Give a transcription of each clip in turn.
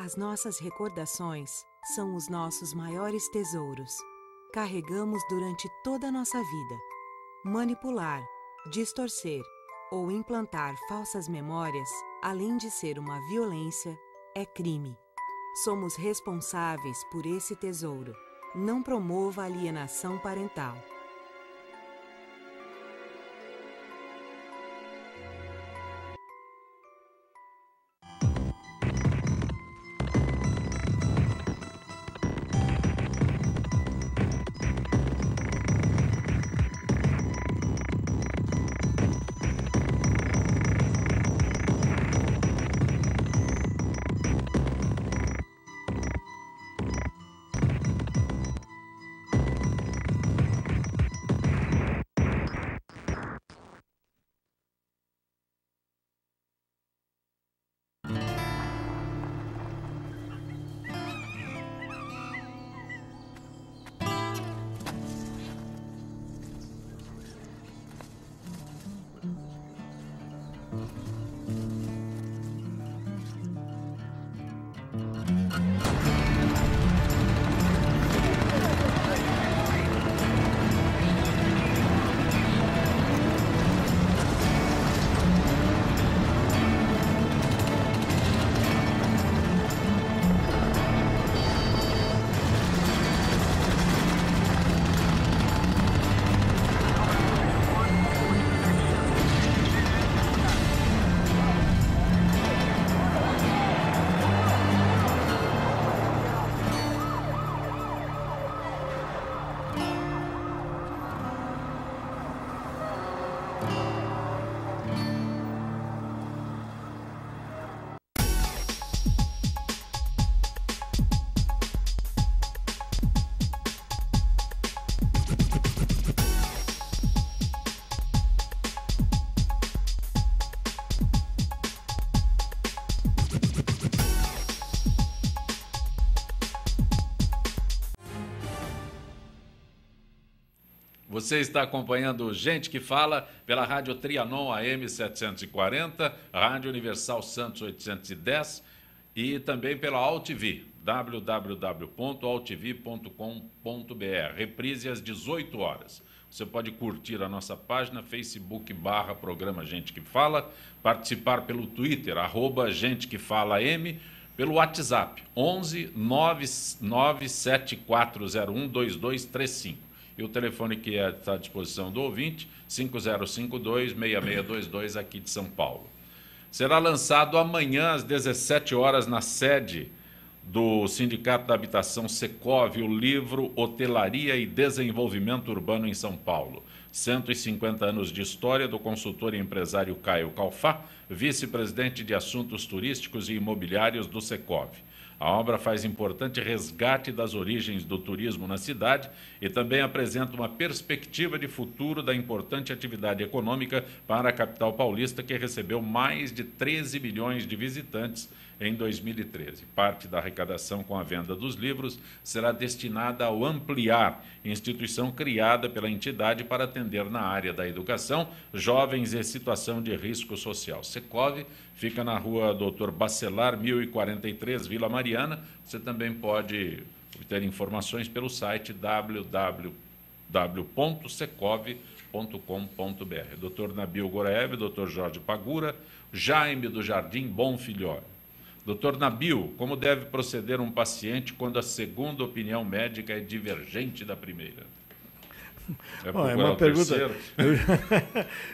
As nossas recordações são os nossos maiores tesouros. Carregamos durante toda a nossa vida. Manipular, distorcer ou implantar falsas memórias, além de ser uma violência, é crime. Somos responsáveis por esse tesouro. Não promova alienação parental. Você está acompanhando Gente que Fala pela Rádio Trianon AM 740, Rádio Universal Santos 810 e também pela AltV, www.altv.com.br. Reprise às 18 horas. Você pode curtir a nossa página, Facebook/Programa Gente que Fala, participar pelo Twitter, @GenteQueFalaM, pelo WhatsApp, 11 97401 2235. E o telefone que está à disposição do ouvinte, 5052-6622, aqui de São Paulo. Será lançado amanhã, às 17 horas, na sede do Sindicato da Habitação Secov, o livro Hotelaria e Desenvolvimento Urbano em São Paulo. 150 anos de história do consultor e empresário Caio Calfá, vice-presidente de Assuntos Turísticos e Imobiliários do Secov. A obra faz importante resgate das origens do turismo na cidade e também apresenta uma perspectiva de futuro da importante atividade econômica para a capital paulista, que recebeu mais de 13 milhões de visitantes em 2013. Parte da arrecadação com a venda dos livros será destinada ao Ampliar, instituição criada pela entidade para atender na área da educação jovens em situação de risco social. Secov fica na rua Dr. Bacelar, 1043, Vila Mariana. Você também pode obter informações pelo site www.secov.com.br. Dr. Nabil Goraev, Dr. Jorge Pagura, Jaime do Jardim Bom Filhório. Doutor Nabil, como deve proceder um paciente quando a segunda opinião médica é divergente da primeira? É uma pergunta.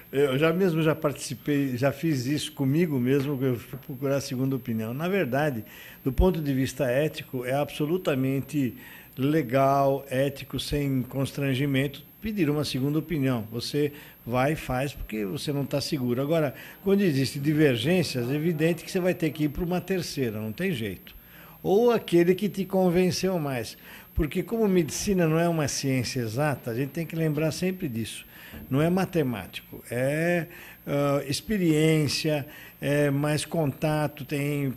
Eu já participei, já fiz isso comigo mesmo, que eu fui procurar a segunda opinião. Na verdade, do ponto de vista ético, é absolutamente legal, ético, sem constrangimento, pedir uma segunda opinião. Você vai e faz porque você não está seguro. Agora, quando existem divergências, é evidente que você vai ter que ir para uma terceira, não tem jeito. Ou aquele que te convenceu mais. Porque como medicina não é uma ciência exata, a gente tem que lembrar sempre disso. Não é matemático, é experiência, é mais contato, tem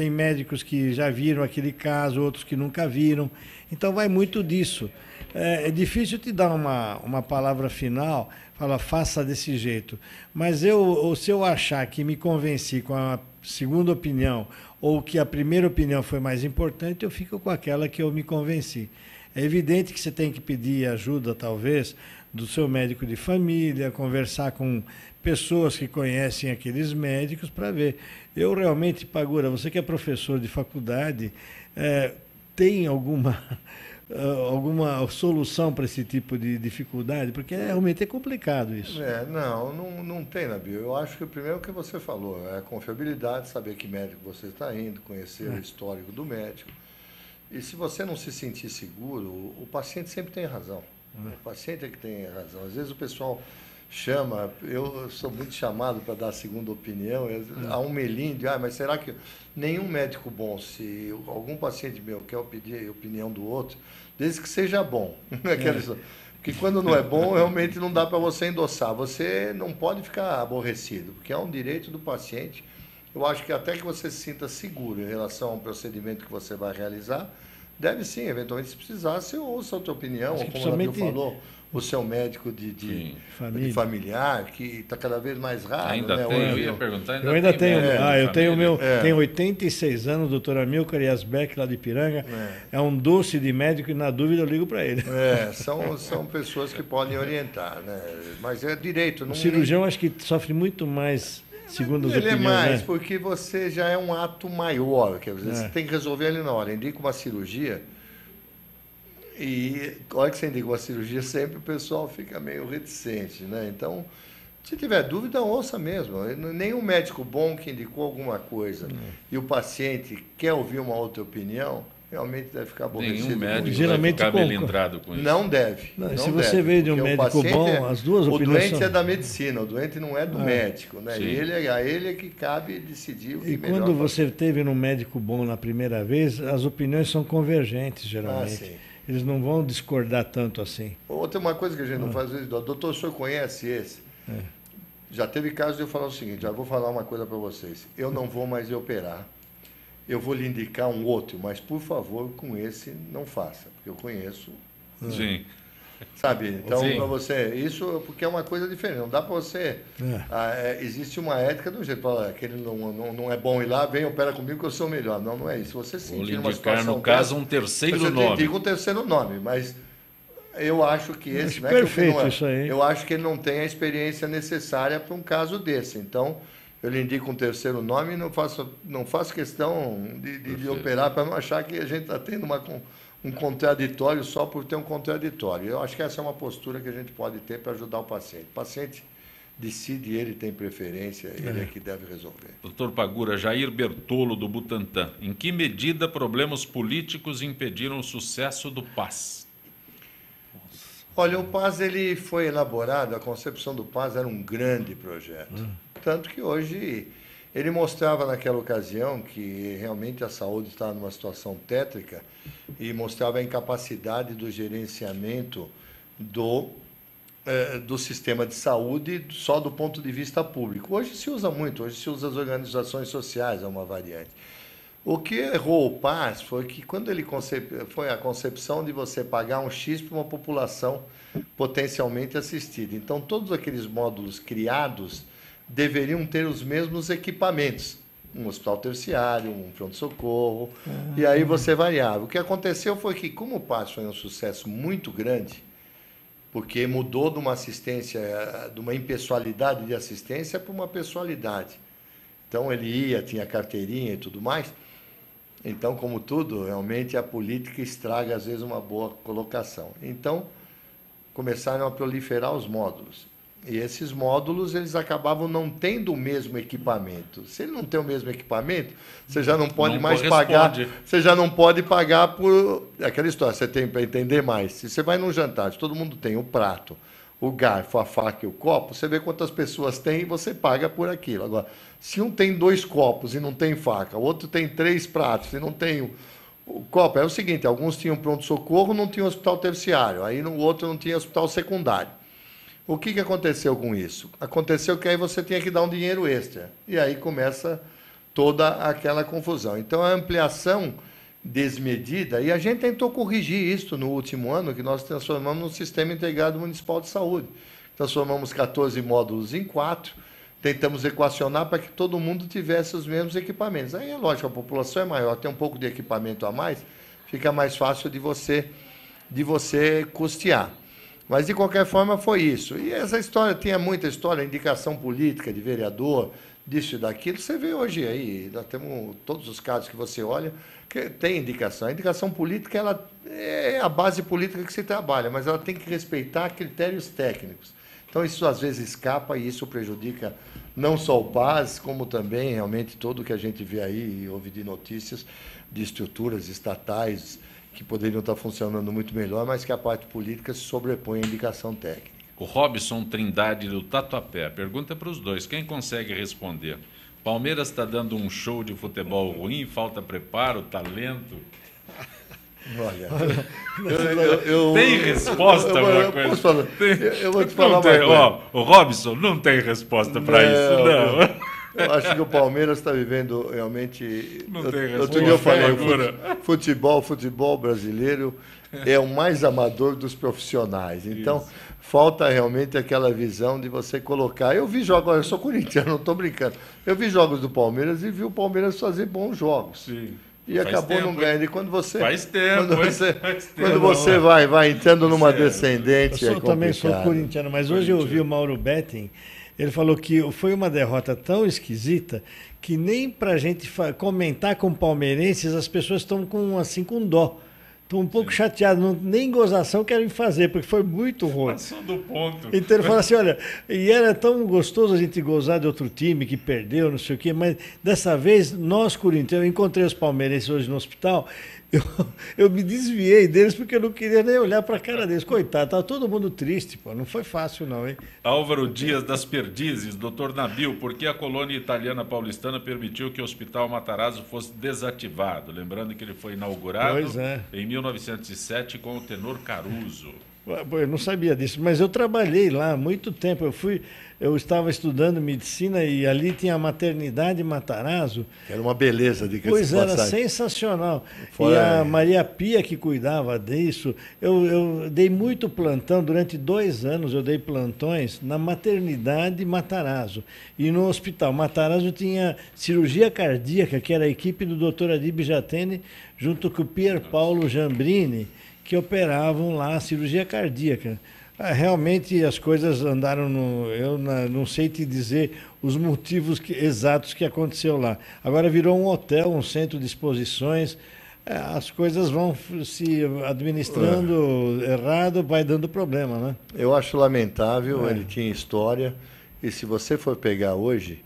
médicos que já viram aquele caso, outros que nunca viram. Então vai muito disso. É difícil te dar uma palavra final, falar faça desse jeito. Mas se eu achar que me convenci com a segunda opinião, ou que a primeira opinião foi mais importante, eu fico com aquela que eu me convenci. É evidente que você tem que pedir ajuda, talvez, do seu médico de família, conversar com pessoas que conhecem aqueles médicos para ver. Eu realmente, Pagura, você que é professor de faculdade, tem alguma solução para esse tipo de dificuldade? Porque realmente é complicado isso. Não tem, Nabil. Eu acho que o primeiro que você falou é a confiabilidade, saber que médico você está indo, conhecer o histórico do médico. E se você não se sentir seguro, o paciente sempre tem razão. O paciente é que tem razão. Às vezes o pessoal chama, eu sou muito chamado para dar a segunda opinião, há um melindre de, mas será que nenhum médico bom, se algum paciente meu quer pedir a opinião do outro, desde que seja bom. Porque quando não é bom, realmente não dá para você endossar. Você não pode ficar aborrecido, porque é um direito do paciente. Eu acho que até que você se sinta seguro em relação ao procedimento que você vai realizar, deve sim, eventualmente, se precisar, você ouça a tua opinião, ou como o Nabil falou, o seu médico de familiar, que está cada vez mais raro. Ainda né? tem, eu ia perguntar. Eu ainda tenho. Eu tenho o meu. Tenho 86 anos, doutor Amilcar Yasbeck, lá de Ipiranga. É um doce de médico e, na dúvida, eu ligo para ele. São pessoas que podem orientar, né? Mas é direito. O cirurgião acho que sofre muito mais. Segundo as opiniões, ele é mais, porque você já é um ato maior, quer dizer, você tem que resolver ele na hora. Indica uma cirurgia, e a hora que você indica uma cirurgia, sempre o pessoal fica meio reticente, né? Então, se tiver dúvida, ouça mesmo. Nenhum médico bom que indicou alguma coisa e o paciente quer ouvir uma outra opinião, realmente deve ficar aborrecido. Nenhum médico geralmente vai ficar melindrado com isso. Não deve. Se você veio de um médico bom, as duas opiniões O doente é da medicina, o doente não é do médico. Né? A ele é que cabe decidir o que melhor. E quando você teve num médico bom na primeira vez, as opiniões são convergentes, geralmente. Eles não vão discordar tanto assim. Outra uma coisa que a gente não faz, doutor, o senhor conhece esse? Já teve caso de eu falar o seguinte, já vou falar uma coisa para vocês. Eu não vou mais operar. Eu vou lhe indicar um outro, mas, por favor, com esse não faça, porque eu conheço. Sim. Sabe? Então, para você, isso porque é uma coisa diferente. Não dá para você... existe uma ética do jeito, que ele não é bom ir lá, vem, opera comigo que eu sou melhor. Não é isso. Você se sentir numa situação... no caso, um terceiro nome. Você indica um terceiro nome, mas eu acho que esse... Não perfeito isso aí. Eu acho que ele não tem a experiência necessária para um caso desse. Então... Eu lhe indico um terceiro nome e não faço questão de operar para não achar que a gente está tendo um contraditório só por ter um contraditório. Eu acho que essa é uma postura que a gente pode ter para ajudar o paciente. O paciente decide, ele tem preferência, ele é que deve resolver. Doutor Pagura, Jair Bertolo, do Butantan. Em que medida problemas políticos impediram o sucesso do PAS? Olha, o PAS ele foi elaborado, a concepção do PAS era um grande projeto. Tanto que hoje ele mostrava naquela ocasião que realmente a saúde estava numa situação tétrica e mostrava a incapacidade do gerenciamento do sistema de saúde só do ponto de vista público. Hoje se usa muito, hoje se usa as organizações sociais, é uma variante. O que errou o PAS foi que quando ele foi a concepção de você pagar um X para uma população potencialmente assistida. Então, todos aqueles módulos criados deveriam ter os mesmos equipamentos. Um hospital terciário, um pronto-socorro, e aí você variava. O que aconteceu foi que, como o PAS foi um sucesso muito grande, porque mudou de uma assistência, de uma impessoalidade de assistência para uma pessoalidade. Então, ele ia, tinha carteirinha e tudo mais. Então, como tudo, realmente a política estraga, às vezes, uma boa colocação. Então, começaram a proliferar os módulos. E esses módulos, eles acabavam não tendo o mesmo equipamento. Se ele não tem o mesmo equipamento, você já não pode mais pagar. Você já não pode pagar por aquela história. Você tem para entender mais. Se você vai num jantar, se todo mundo tem o prato, o garfo, a faca e o copo, você vê quantas pessoas tem e você paga por aquilo. Agora, se um tem 2 copos e não tem faca, o outro tem 3 pratos e não tem o copo, é o seguinte, alguns tinham pronto-socorro, não tinham hospital terciário, aí no outro não tinha hospital secundário. O que aconteceu com isso? Aconteceu que aí você tinha que dar um dinheiro extra. E aí começa toda aquela confusão. Então, a ampliação desmedida, e a gente tentou corrigir isso no último ano, que nós transformamos num Sistema Integrado Municipal de Saúde. Transformamos 14 módulos em 4, tentamos equacionar para que todo mundo tivesse os mesmos equipamentos. Aí é lógico, a população é maior, tem um pouco de equipamento a mais, fica mais fácil de você custear. Mas, de qualquer forma, foi isso. E essa história, tinha muita história, indicação política de vereador, disso e daquilo. Você vê hoje aí, nós temos todos os casos que você olha, que tem indicação. A indicação política, ela é a base política que se trabalha, mas ela tem que respeitar critérios técnicos. Então, isso às vezes escapa e isso prejudica não só o PAS, como também realmente tudo que a gente vê aí e ouve de notícias de estruturas estatais que poderiam estar funcionando muito melhor, mas que a parte política se sobrepõe à indicação técnica. O Robson Trindade do Tatuapé pergunta para os dois, quem consegue responder? Palmeiras está dando um show de futebol ruim, falta preparo, talento? Olha, tem resposta para coisa? Eu vou te falar uma coisa. O Robson não tem resposta para isso, não. Eu acho que o Palmeiras está vivendo realmente... Não tem resposta. Outro dia eu falei, futebol brasileiro é o mais amador dos profissionais. Então, falta realmente aquela visão de você colocar... Eu vi jogos, eu sou corintiano, não estou brincando. Eu vi jogos do Palmeiras e vi o Palmeiras fazer bons jogos. Sim. E acabou não ganhando. E quando você... Faz tempo. Quando você vai entrando numa descendente, eu também sou corintiano, mas hoje eu ouvi o Mauro Betting, ele falou que foi uma derrota tão esquisita que nem para a gente comentar com palmeirenses as pessoas estão com dó. Estou um pouco chateado, nem gozação querem fazer, porque foi muito ruim. Passou do ponto. Então ele fala assim, olha, e era tão gostoso a gente gozar de outro time que perdeu, não sei o quê, mas dessa vez, nós, corintianos, eu encontrei os palmeirenses hoje no hospital, eu me desviei deles porque eu não queria nem olhar para a cara deles. Coitado, estava todo mundo triste, pô, não foi fácil não, hein? Álvaro Dias das Perdizes, doutor Nabil, por que a colônia italiana paulistana permitiu que o Hospital Matarazzo fosse desativado? Lembrando que ele foi inaugurado em 1907 com o tenor Caruso. Eu não sabia disso, mas eu trabalhei lá há muito tempo. Eu estava estudando medicina e ali tinha a maternidade Matarazzo. Era uma beleza de que Pois era sensacional. E a Maria Pia que cuidava disso. Eu dei muito plantão, durante 2 anos eu dei plantões na maternidade Matarazzo. E no hospital Matarazzo tinha cirurgia cardíaca, que era a equipe do Dr. Adib Jatene, junto com o Pier Paolo Jambrini, que operavam lá a cirurgia cardíaca. Realmente as coisas andaram eu não sei te dizer os motivos exatos que aconteceu lá. Agora virou um hotel, um centro de exposições, as coisas vão se administrando errado, vai dando problema, né? Eu acho lamentável, ele tinha história, e se você for pegar hoje,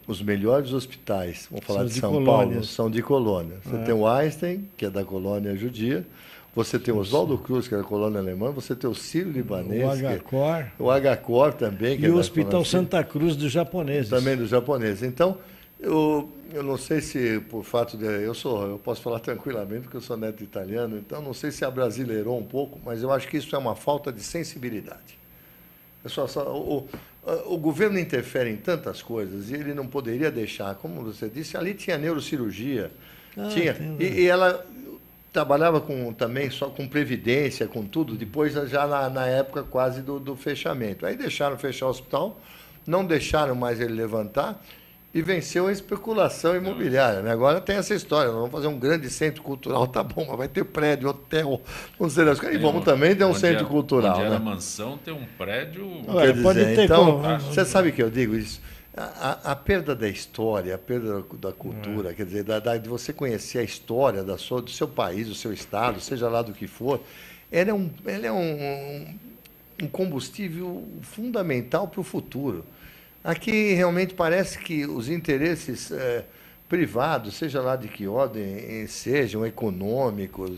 os melhores hospitais, vamos falar de São Paulo, são de colônia. Você tem o Einstein, que é da colônia judia, você tem o Oswaldo Cruz, que é da colônia alemã, você tem o Sírio-Libanês, o HCOR também. Que e o Hospital Santa Cruz dos japoneses. Também dos japoneses. Então, eu não sei se por fato de... Eu posso falar tranquilamente, porque eu sou neto de italiano, então não sei se abrasileirou um pouco, mas eu acho que isso é uma falta de sensibilidade. O governo interfere em tantas coisas e ele não poderia deixar, como você disse, ali tinha neurocirurgia, e ela trabalhava também só com previdência, com tudo, depois já na época quase do fechamento. Aí deixaram fechar o hospital, não deixaram mais ele levantar e venceu a especulação imobiliária. Né? Agora tem essa história, nós vamos fazer um grande centro cultural, tá bom, mas vai ter prédio, hotel, vamos dizer as coisas. E vamos também ter um centro cultural. Onde era a mansão, tem um prédio... Quer dizer, então, você sabe que eu digo isso? A perda da história, a perda da cultura, quer dizer, de você conhecer a história do seu país, do seu estado, seja lá do que for, ela é um combustível fundamental para o futuro. Aqui realmente parece que os interesses privados, seja lá de que ordem sejam, econômicos...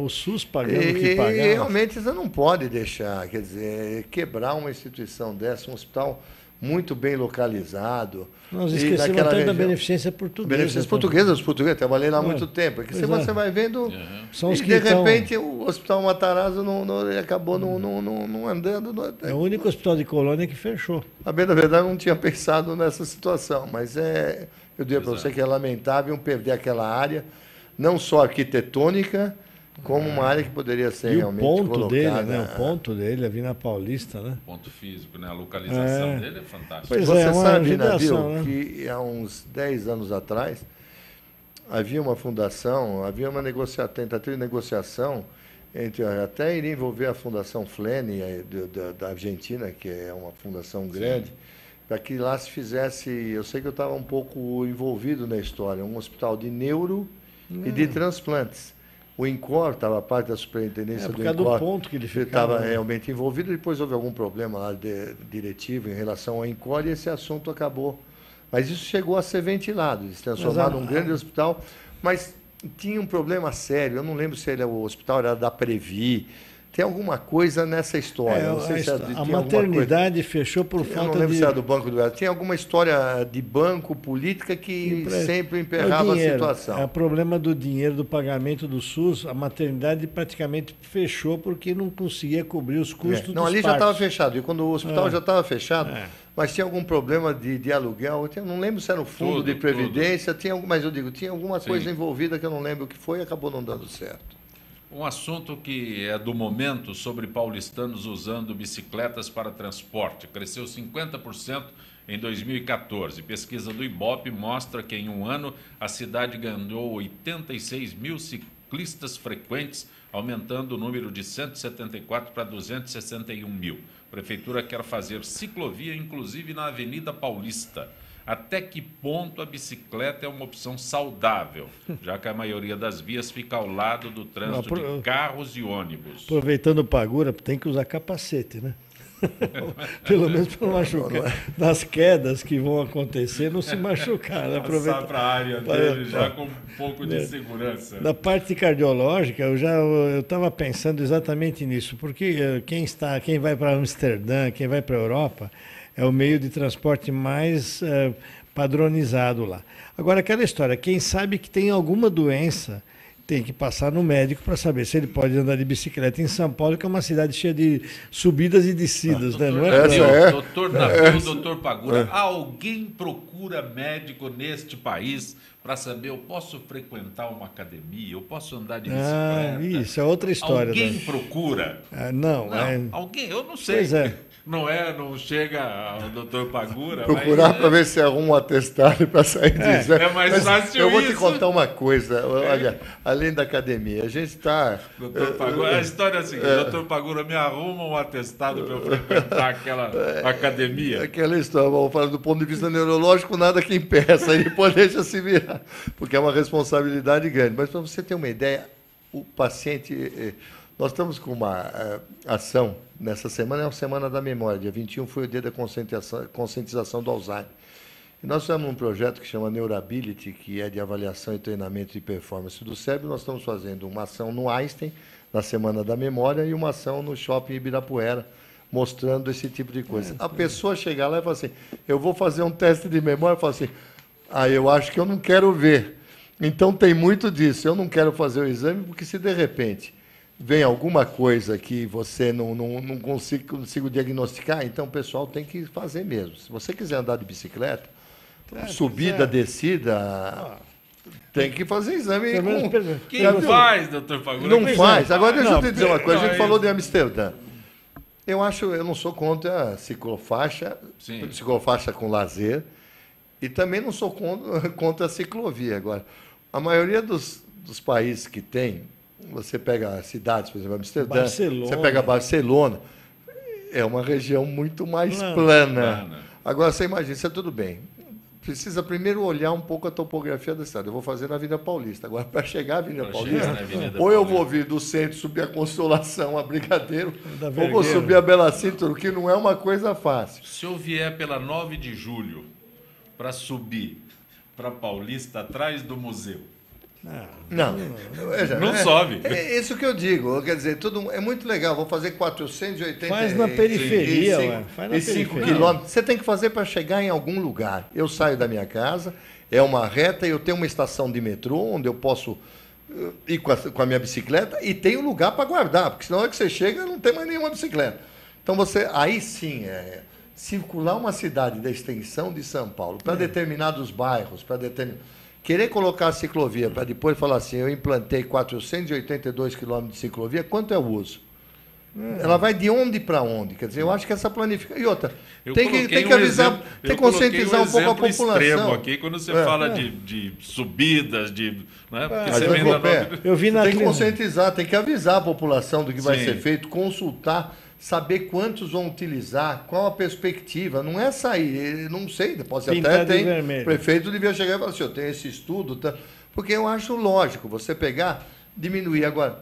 o SUS pagando o que pagava. E realmente você não pode deixar, quer dizer, quebrar uma instituição dessa, um hospital muito bem localizado. Nós esquecemos até da beneficência portuguesa. Beneficência portuguesa, os portugueses, trabalhei lá há muito tempo. Porque você vai vendo, e de repente o Hospital Matarazzo acabou não andando. É o único hospital de colônia que fechou. Na verdade, não tinha pensado nessa situação, mas eu diria para você que é lamentável perder aquela área, não só arquitetônica, como uma área que poderia ser e realmente o ponto colocada... dele, né? O ponto dele é vir na Paulista, né? Ponto físico, né? A localização dele é fantástica. Pois Você uma sabe, judiação, Nabil, que há uns 10 anos atrás havia uma fundação, havia uma tentativa de negociação entre, até iria envolver a Fundação Flene, da Argentina, que é uma fundação grande, para que lá se fizesse, eu sei que eu estava um pouco envolvido na história, um hospital de neuro e de transplantes. O INCOR estava parte da superintendência do INCOR. Por causa do ponto que ele ficava. Estava realmente envolvido, depois houve algum problema lá diretivo em relação ao INCOR e esse assunto acabou. Mas isso chegou a ser ventilado, eles transformaram num grande hospital, mas tinha um problema sério, eu não lembro se o hospital era da Previ, tem alguma coisa nessa história. Não sei se a maternidade fechou por falta de... Eu não lembro se era do Banco do Brasil. Tinha alguma história de banco, política, que sempre emperrava a situação. É o problema do dinheiro, do pagamento do SUS. A maternidade praticamente fechou porque não conseguia cobrir os custos Não, dos ali partos. já estava fechado. E quando o hospital já estava fechado, mas tinha algum problema de aluguel. Eu não lembro se era o fundo de previdência, mas eu digo, tinha alguma coisa envolvida que eu não lembro o que foi e acabou não dando certo. Um assunto que é do momento sobre paulistanos usando bicicletas para transporte. Cresceu 50% em 2014. Pesquisa do Ibope mostra que em um ano a cidade ganhou 86 mil ciclistas frequentes, aumentando o número de 174 para 261 mil. A Prefeitura quer fazer ciclovia, inclusive na Avenida Paulista. Até que ponto a bicicleta é uma opção saudável, já que a maioria das vias fica ao lado do trânsito de carros e ônibus? Aproveitando o Pagura, tem que usar capacete, né? Pelo menos para não machucar. Nas quedas que vão acontecer, não se machucar. Passar para a área dele já com um pouco de segurança. Na parte cardiológica, eu estava pensando exatamente nisso, porque quem vai para Amsterdã, quem vai para a Europa, é o meio de transporte mais padronizado lá. Agora, aquela história, quem sabe que tem alguma doença tem que passar no médico para saber se ele pode andar de bicicleta em São Paulo, que é uma cidade cheia de subidas e descidas. Né? Não é? Doutor Nabil, doutor Pagura, alguém procura médico neste país para saber, eu posso frequentar uma academia, eu posso andar de bicicleta? Isso é outra história. Alguém procura? Não. Alguém, eu não sei. Pois é. Não chega ao doutor Pagura. Procurar para ver se arruma um atestado para sair de exame. É mais fácil eu vou te contar uma coisa, olha, além da academia, a gente está... Doutor Pagura, a história é a seguinte, doutor Pagura, me arruma um atestado para eu frequentar aquela academia. Aquela história, vamos falar do ponto de vista neurológico, nada que impeça, ele pode deixar se virar, porque é uma responsabilidade grande. Mas para você ter uma ideia, o paciente... Nós estamos com uma ação, nessa semana é a Semana da Memória, dia 21 foi o dia da conscientização do Alzheimer. E nós fizemos um projeto que chama Neurability, que é de avaliação e treinamento de performance do cérebro. Nós estamos fazendo uma ação no Einstein, na Semana da Memória, e uma ação no Shopping Ibirapuera, mostrando esse tipo de coisa. A pessoa chega lá e fala assim, eu vou fazer um teste de memória, e fala assim, eu acho que eu não quero ver. Então tem muito disso, eu não quero fazer o exame, porque se de repente... vem alguma coisa que você não consiga diagnosticar, então o pessoal tem que fazer mesmo. Se você quiser andar de bicicleta, subida, descida, tem que fazer exame. Quem faz, doutor Pagura? Não faz. Agora deixa eu te dizer uma coisa, a gente falou de Amsterdã. Eu não sou contra a ciclofaixa com lazer, e também não sou contra a ciclovia. Agora, a maioria dos países que tem, você pega cidades, por exemplo, Amsterdã, Barcelona. Você pega Barcelona, é uma região muito mais plana. Agora, você imagina, isso é tudo bem. Precisa primeiro olhar um pouco a topografia da cidade. Eu vou fazer na Avenida Paulista. Agora, para chegar à Avenida Paulista, ou eu vou vir do centro, subir a Consolação, a Brigadeiro, ou vou subir a Bela Cintura, que não é uma coisa fácil. Se eu vier pela 9 de julho para subir para Paulista, atrás do museu, não sobe. É isso que eu digo. Quer dizer, tudo é muito legal. Vou fazer 480 Faz na periferia, e 5 quilômetros. Você tem que fazer para chegar em algum lugar. Eu saio da minha casa, é uma reta, eu tenho uma estação de metrô onde eu posso ir com a minha bicicleta e tenho lugar para guardar, porque senão na hora que você chega não tem mais nenhuma bicicleta. Então aí sim circular uma cidade da extensão de São Paulo para determinados bairros, Querer colocar a ciclovia para depois falar assim, eu implantei 482 quilômetros de ciclovia, quanto é o uso? Ela vai de onde para onde? Quer dizer, eu acho que essa planificação... E outra, tem que avisar, tem que conscientizar um pouco a população. Extremo aqui, quando você fala de subidas, de... Né? Eu vi na tem que conscientizar, tem que avisar a população do que vai ser feito, consultar, saber quantos vão utilizar, qual a perspectiva. Não é sair, não sei, depois até tem... O prefeito devia chegar e falar assim, eu tenho esse estudo, tá? Porque eu acho lógico você pegar, diminuir. Agora,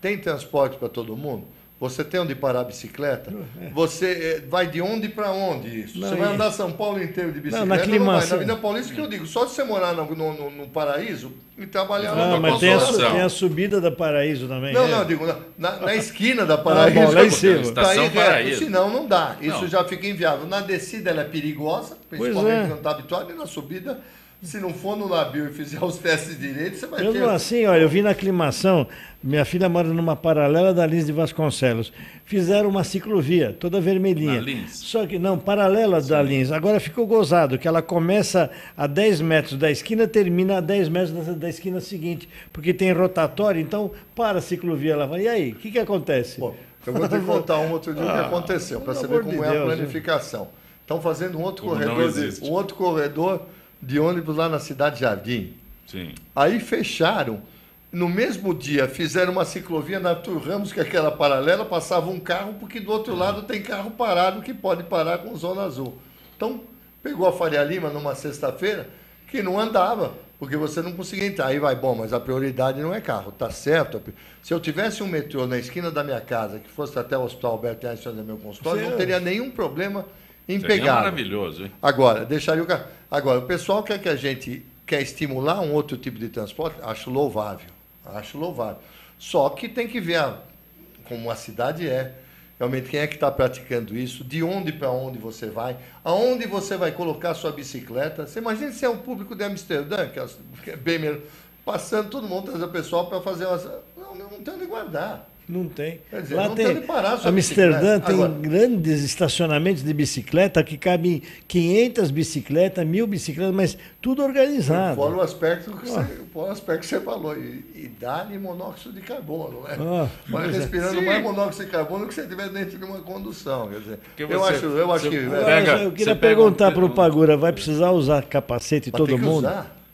tem transporte para todo mundo? Você tem onde parar a bicicleta? Você vai de onde para onde isso? Você vai andar São Paulo inteiro de bicicleta? Não vai. Na Avenida Paulista, que eu digo, só de você morar no Paraíso e trabalhar na Consolação. Tem a subida da Paraíso também. Não, eu digo, na esquina da Paraíso. Lá em cima. Estação Paraíso. Senão não dá. Isso já fica inviável. Na descida ela é perigosa, principalmente quando está habituado, e na subida... Se não for no Labio e fizer os testes direitos, você vai ter... Mesmo assim, olha, eu vi na aclimação, minha filha mora numa paralela da Lins de Vasconcelos. Fizeram uma ciclovia, toda vermelhinha. Na Lins? Só que, não, paralela da Lins. Agora ficou gozado, que ela começa a 10 metros da esquina, termina a 10 metros da esquina seguinte, porque tem rotatório, então para a ciclovia. Ela fala, e aí, o que acontece? Bom, eu vou te contar um outro dia o que aconteceu, para você ver como é a planificação. Estão fazendo um outro corredor de ônibus lá na Cidade Jardim. Sim. Aí fecharam. No mesmo dia, fizeram uma ciclovia na Arthur Ramos, que é aquela paralela, passava um carro, porque do outro lado tem carro parado que pode parar com zona azul. Então, pegou a Faria Lima numa sexta-feira, que não andava, porque você não conseguia entrar. Aí vai, bom, mas a prioridade não é carro, tá certo? Se eu tivesse um metrô na esquina da minha casa, que fosse até o Hospital Alberto Einstein, do meu consultório, não teria nenhum problema em pegar. Maravilhoso, hein? Agora, deixaria o carro. Agora, o pessoal quer que a gente estimular um outro tipo de transporte, acho louvável. Acho louvável. Só que tem que ver como a cidade é. Realmente, quem é que está praticando isso? De onde para onde você vai? Aonde você vai colocar a sua bicicleta? Você imagina se é o público de Amsterdã, que é bem melhor, passando todo mundo, trazer o pessoal para fazer umas... Não tem onde guardar. Não tem. Quer dizer, lá não tem onde parar a sua Amsterdã bicicleta. tem Agora, grandes estacionamentos de bicicleta que cabem 500 bicicletas, 1000 bicicletas, mas tudo organizado. Fora o aspecto que você falou, e dá-lhe monóxido de carbono, né? Vai respirando mais monóxido de carbono que você tiver dentro de uma condução. Quer dizer, eu acho que... Eu queria perguntar para o Pagura, vai precisar usar capacete todo mundo?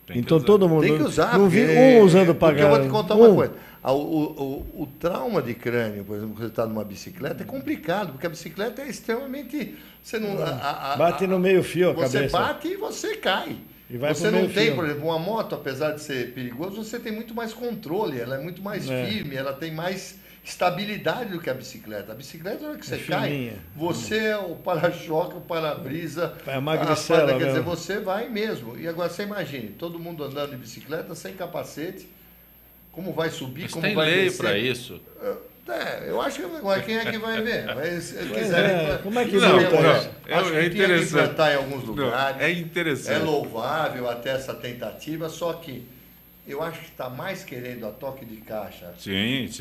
Então todo mundo... Tem que usar. Não vi um usando Porque eu vou te contar uma coisa. O trauma de crânio, por exemplo, quando você está numa bicicleta, é complicado, porque a bicicleta é extremamente... Você não, bate no meio-fio a cabeça. Você bate e você cai. E vai você não tem, por exemplo, uma moto, apesar de ser perigoso, você tem muito mais controle, ela é muito mais firme, ela tem mais estabilidade do que a bicicleta. A bicicleta, na hora que você cai, você é o para-choque, o para-brisa, a magricela, quer dizer, você vai mesmo. E agora você imagine, todo mundo andando de bicicleta sem capacete, como vai subir, mas como tem vai lei descer. para isso. Eu acho que quem é que vai ver? Como é que acho que tinha que implantar em alguns lugares. É interessante. É louvável até essa tentativa, só que eu acho que está mais querendo a toque de caixa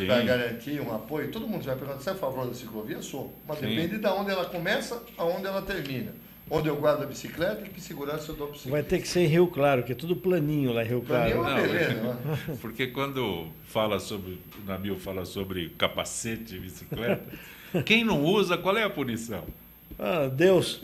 para garantir um apoio. Todo mundo vai perguntar, você é a favor da ciclovia? Sou. Mas depende de onde ela começa, aonde ela termina. Onde eu guardo a bicicleta e que segurança eu dou para o Vai ter que ser em Rio Claro, que é tudo planinho lá em Rio Claro. Planinho é uma beleza, né? Porque quando o Nabil fala sobre capacete de bicicleta, quem não usa, qual é a punição? Deus.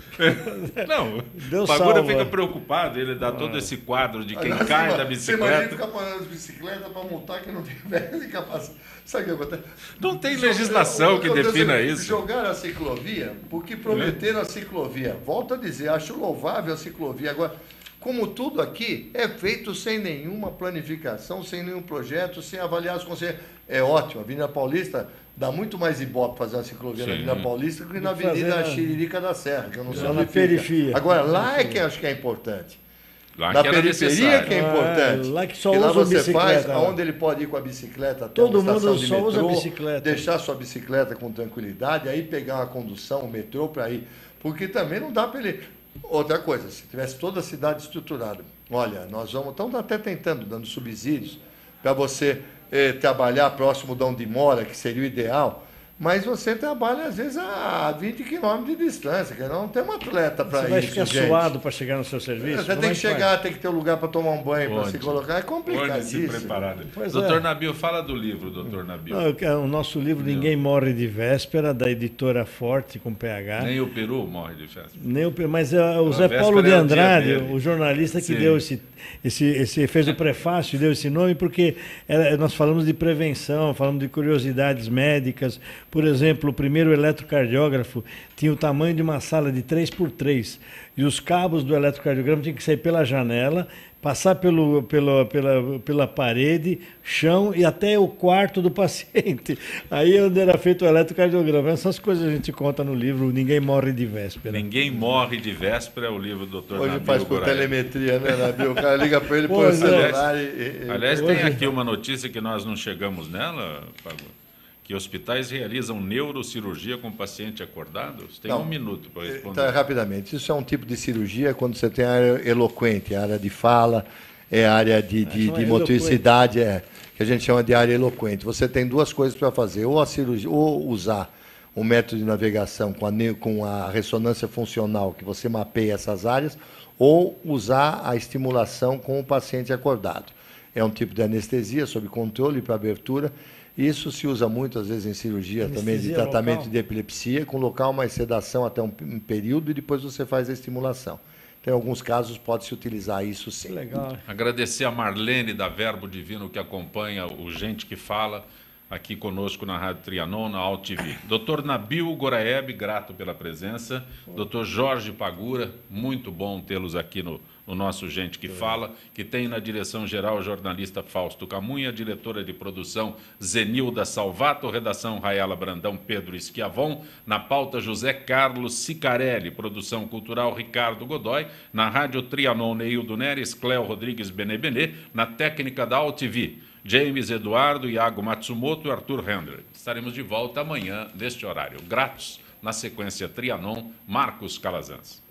Não, Deus o Pagura salva. Fica preocupado, ele dá todo esse quadro de quem cai da bicicleta. Você imagina ficar parando de bicicleta para multar que não tem velho de capacete. Sabe o que acontece? Não tem legislação que defina isso. Jogaram a ciclovia porque prometeram a ciclovia. Volto a dizer, acho louvável a ciclovia. Agora, como tudo aqui é feito sem nenhuma planificação, sem nenhum projeto, sem avaliar as consequências. É ótimo, a Avenida Paulista dá muito mais ibope fazer uma ciclovia na Avenida Paulista do que na Avenida Xiririca da Serra, que eu não sei onde fica. Periferia. Agora, lá é que eu acho que é importante. Lá na que era periferia que é importante. Lá que só lá usa você bicicleta. faz, onde ele pode ir com a bicicleta até Todo uma estação mundo de só metrô, usa bicicleta. deixar sua bicicleta com tranquilidade, aí pegar uma condução, um metrô para ir. Porque também não dá para ele... Outra coisa, se tivesse toda a cidade estruturada, olha, nós estamos até tentando, dando subsídios, para você trabalhar próximo de onde mora, que seria o ideal, mas você trabalha, às vezes, a 20 quilômetros de distância, que não tem um atleta para isso. Você vai ficar suado para chegar no seu serviço? Você tem que chegar, tem que ter um lugar para tomar um banho, para se colocar. É complicadíssimo. Doutor Nabil, fala do livro, doutor Nabil. O nosso livro Ninguém Morre de Véspera, da editora Forte, com PH. Nem o Peru morre de véspera. Nem o Peru, mas o Zé Paulo de Andrade, o jornalista que deu fez o prefácio e deu esse nome, porque nós falamos de prevenção, falamos de curiosidades médicas. Por exemplo, o primeiro eletrocardiógrafo tinha o tamanho de uma sala de 3x3 e os cabos do eletrocardiograma tinham que sair pela janela, passar pela parede, chão e até o quarto do paciente. Aí onde era feito o eletrocardiograma. Essas coisas a gente conta no livro Ninguém Morre de Véspera. Ninguém Morre de Véspera é o livro do Dr. Nabil. Hoje faz por telemetria, né, Nabil? O cara liga para ele por celular Aliás, tem aqui uma notícia que nós não chegamos nela, Pablo, que hospitais realizam neurocirurgia com paciente acordado? Você tem um minuto para responder. Então, rapidamente. Isso é um tipo de cirurgia quando você tem área eloquente, área de fala, área de motricidade, que a gente chama de área eloquente. Você tem duas coisas para fazer, ou a cirurgia, ou usar um método de navegação com a ressonância funcional, que você mapeia essas áreas, ou usar a estimulação com o paciente acordado. É um tipo de anestesia sob controle para abertura. Isso se usa muito, às vezes, em cirurgia também, de tratamento local de epilepsia, com local mais sedação até um período e depois você faz a estimulação. Então, em alguns casos, pode-se utilizar isso sim. Legal. Agradecer a Marlene da Verbo Divino, que acompanha o Gente que Fala, aqui conosco na Rádio Trianon, na AltV. Dr. Nabil Goraeb, grato pela presença. Dr. Jorge Pagura, muito bom tê-los aqui no nosso Gente que Fala, que tem na direção-geral o jornalista Fausto Camunha, diretora de produção Zenilda Salvato, redação Rayala Brandão, Pedro Schiavon, na pauta José Carlos Sicarelli, produção cultural Ricardo Godoy, na Rádio Trianon Neildo Neres, Cléo Rodrigues Benebenê, na técnica da AltV, James Eduardo, Iago Matsumoto e Arthur Hendler. Estaremos de volta amanhã, neste horário. Gratos, na sequência Trianon, Marcos Calazans.